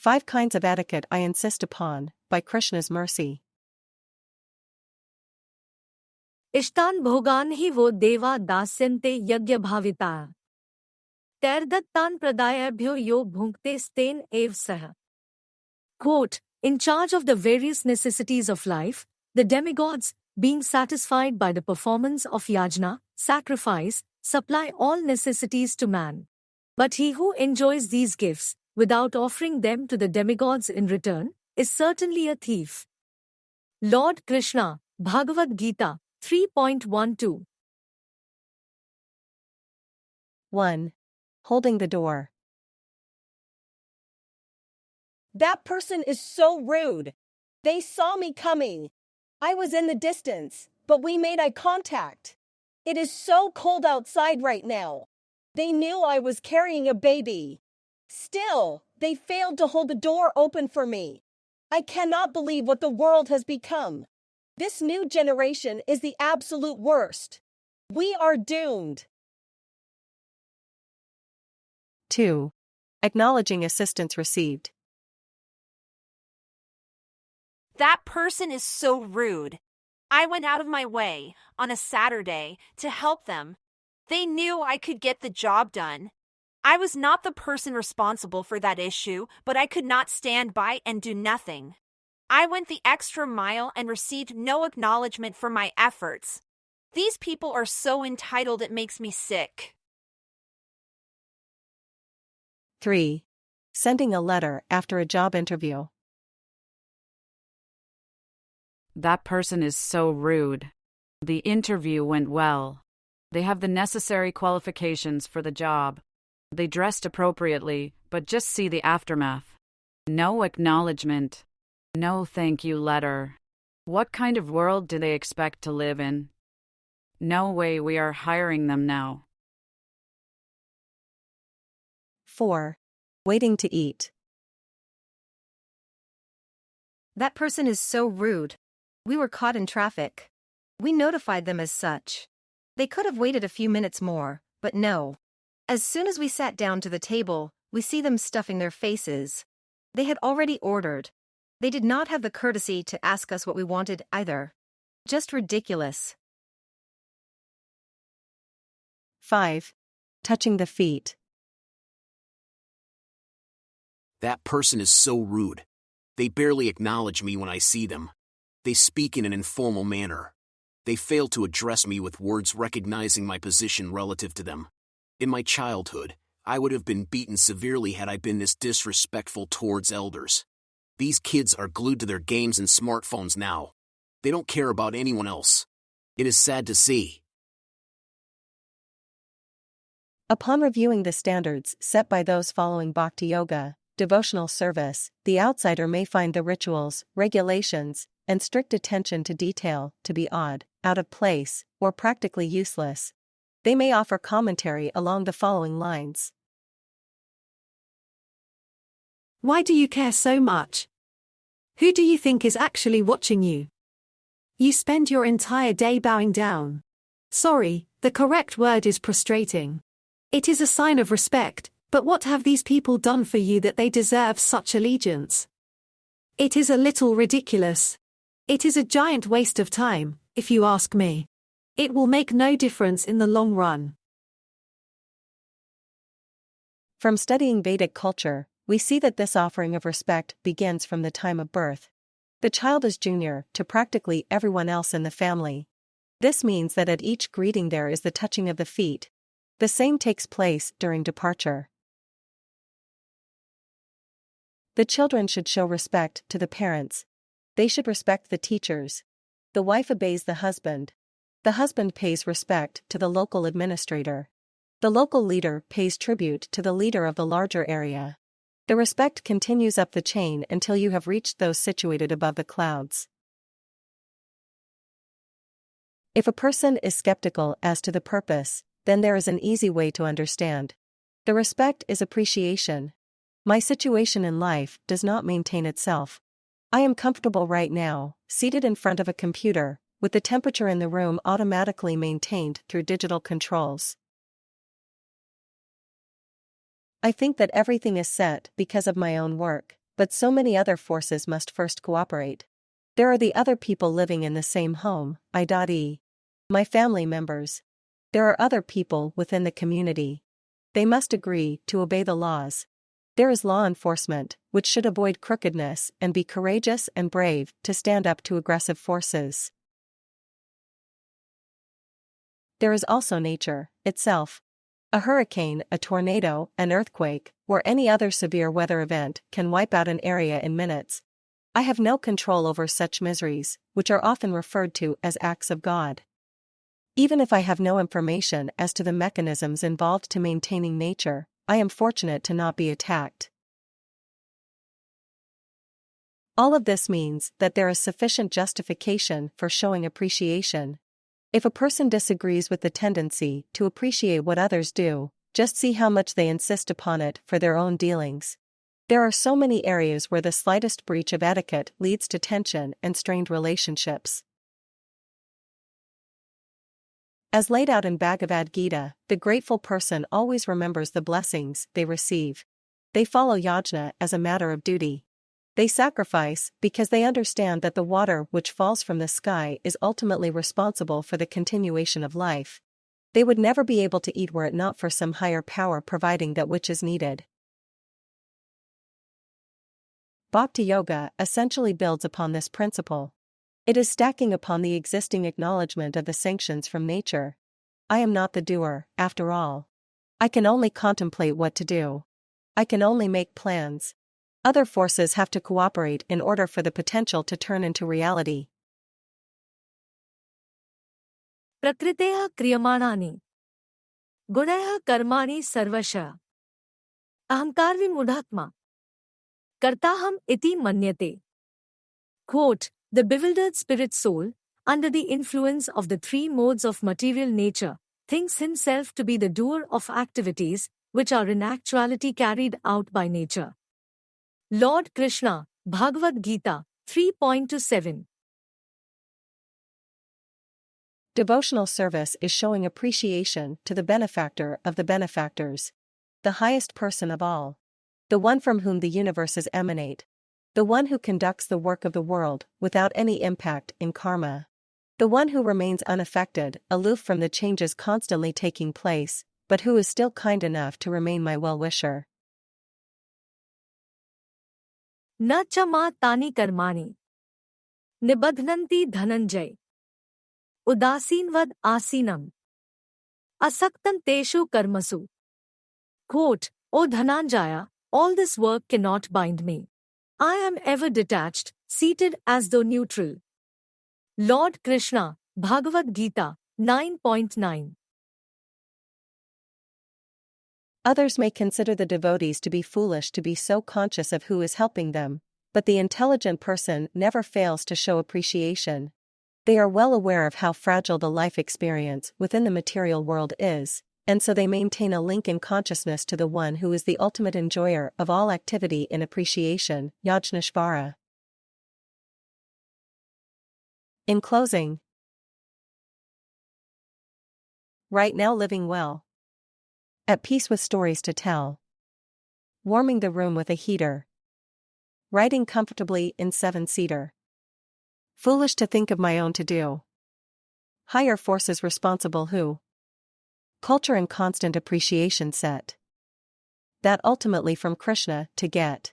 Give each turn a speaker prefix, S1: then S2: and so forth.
S1: 5 kinds of etiquette I insist upon, by Krishna's mercy.
S2: इष्टान भोगान ही वो देवा दास्यन्ते यज्ञ भाविता तैर्दत्तान प्रदायभ्यो यो भुंक्ते स्तेन एव सह. Quote, in charge of the various necessities of life, the demigods, being satisfied by the performance of yajna, sacrifice, supply all necessities to man. But he who enjoys these gifts, without offering them to the demigods in return, is certainly a thief. Lord Krishna, Bhagavad-gita, 3.12.
S1: 1. Holding the door.
S3: That person is so rude. They saw me coming. I was in the distance, but we made eye contact. It is so cold outside right now. They knew I was carrying a baby. Still, they failed to hold the door open for me. I cannot believe what the world has become. This new generation is the absolute worst. We are doomed.
S1: 2. Acknowledging assistance received.
S4: That person is so rude. I went out of my way, on a Saturday, to help them. They knew I could get the job done. I was not the person responsible for that issue, but I could not stand by and do nothing. I went the extra mile and received no acknowledgement for my efforts. These people are so entitled it makes me sick.
S1: 3. Sending a letter after a job interview.
S5: That person is so rude. The interview went well. They have the necessary qualifications for the job. They dressed appropriately, but just see the aftermath. No acknowledgement. No thank you letter. What kind of world do they expect to live in? No way we are hiring them now.
S1: 4. Waiting to eat.
S6: That person is so rude. We were caught in traffic. We notified them as such. They could have waited a few minutes more, but no. As soon as we sat down to the table, we see them stuffing their faces. They had already ordered. They did not have the courtesy to ask us what we wanted either. Just ridiculous.
S1: 5. Touching the feet.
S7: That person is so rude. They barely acknowledge me when I see them. They speak in an informal manner. They fail to address me with words recognizing my position relative to them. In my childhood, I would have been beaten severely had I been this disrespectful towards elders. These kids are glued to their games and smartphones now. They don't care about anyone else. It is sad to see.
S1: Upon reviewing the standards set by those following bhakti yoga, devotional service, the outsider may find the rituals, regulations, and strict attention to detail to be odd, out of place, or practically useless. They may offer commentary along the following lines.
S8: Why do you care so much? Who do you think is actually watching you? You spend your entire day bowing down. Sorry, the correct word is prostrating. It is a sign of respect, but what have these people done for you that they deserve such allegiance? It is a little ridiculous. It is a giant waste of time, if you ask me. It will make no difference in the long run.
S1: From studying Vedic culture, we see that this offering of respect begins from the time of birth. The child is junior to practically everyone else in the family. This means that at each greeting there is the touching of the feet. The same takes place during departure. The children should show respect to the parents. They should respect the teachers. The wife obeys the husband. The husband pays respect to the local administrator. The local leader pays tribute to the leader of the larger area. The respect continues up the chain until you have reached those situated above the clouds. If a person is skeptical as to the purpose, then there is an easy way to understand. The respect is appreciation. My situation in life does not maintain itself. I am comfortable right now, seated in front of a computer, with the temperature in the room automatically maintained through digital controls. I think that everything is set because of my own work, but so many other forces must first cooperate. There are the other people living in the same home, i.e. my family members. There are other people within the community. They must agree to obey the laws. There is law enforcement, which should avoid crookedness and be courageous and brave to stand up to aggressive forces. There is also nature itself. A hurricane, a tornado, an earthquake, or any other severe weather event can wipe out an area in minutes. I have no control over such miseries, which are often referred to as acts of God. Even if I have no information as to the mechanisms involved to maintaining nature, I am fortunate to not be attacked. All of this means that there is sufficient justification for showing appreciation. If a person disagrees with the tendency to appreciate what others do, just see how much they insist upon it for their own dealings. There are so many areas where the slightest breach of etiquette leads to tension and strained relationships. As laid out in Bhagavad-gita, the grateful person always remembers the blessings they receive. They follow yajna as a matter of duty. They sacrifice because they understand that the water which falls from the sky is ultimately responsible for the continuation of life. They would never be able to eat were it not for some higher power providing that which is needed. Bhakti Yoga essentially builds upon this principle. It is stacking upon the existing acknowledgement of the sanctions from nature. I am not the doer, after all. I can only contemplate what to do. I can only make plans. Other forces have to cooperate in order for the potential to turn into reality.
S2: प्रकृतेः क्रियमाणानि गुणैः कर्माणि सर्वशः अहंकारविमूढात्मा कर्ताहम् इति मन्यते. Quote, the bewildered spirit soul, under the influence of the three modes of material nature, thinks himself to be the doer of activities which are in actuality carried out by nature. Lord Krishna, Bhagavad-gita, 3.27.
S1: Devotional service is showing appreciation to the benefactor of the benefactors, the highest person of all, the one from whom the universes emanate, the one who conducts the work of the world without any impact in karma, the one who remains unaffected, aloof from the changes constantly taking place, but who is still kind enough to remain my well-wisher.
S2: न च मा तानि कर्माणि निबध्नन्ति धनञ्जय उदासीनवद आसीनम् असक्तं तेषु कर्मसु. Quote, O Dhananjaya, all this work cannot bind me. I am ever detached, seated as though neutral. Lord Krishna, Bhagavad-gita, 9.9.
S1: Others may consider the devotees to be foolish to be so conscious of who is helping them, but the intelligent person never fails to show appreciation. They are well aware of how fragile the life experience within the material world is, and so they maintain a link in consciousness to the one who is the ultimate enjoyer of all activity in appreciation, Yajnashvara. In closing, right now living well. At peace with stories to tell. Warming the room with a heater. Riding comfortably in 7-seater. Foolish to think of my own to do. Higher forces responsible who? Culture and constant appreciation set. That ultimately from Krishna to get.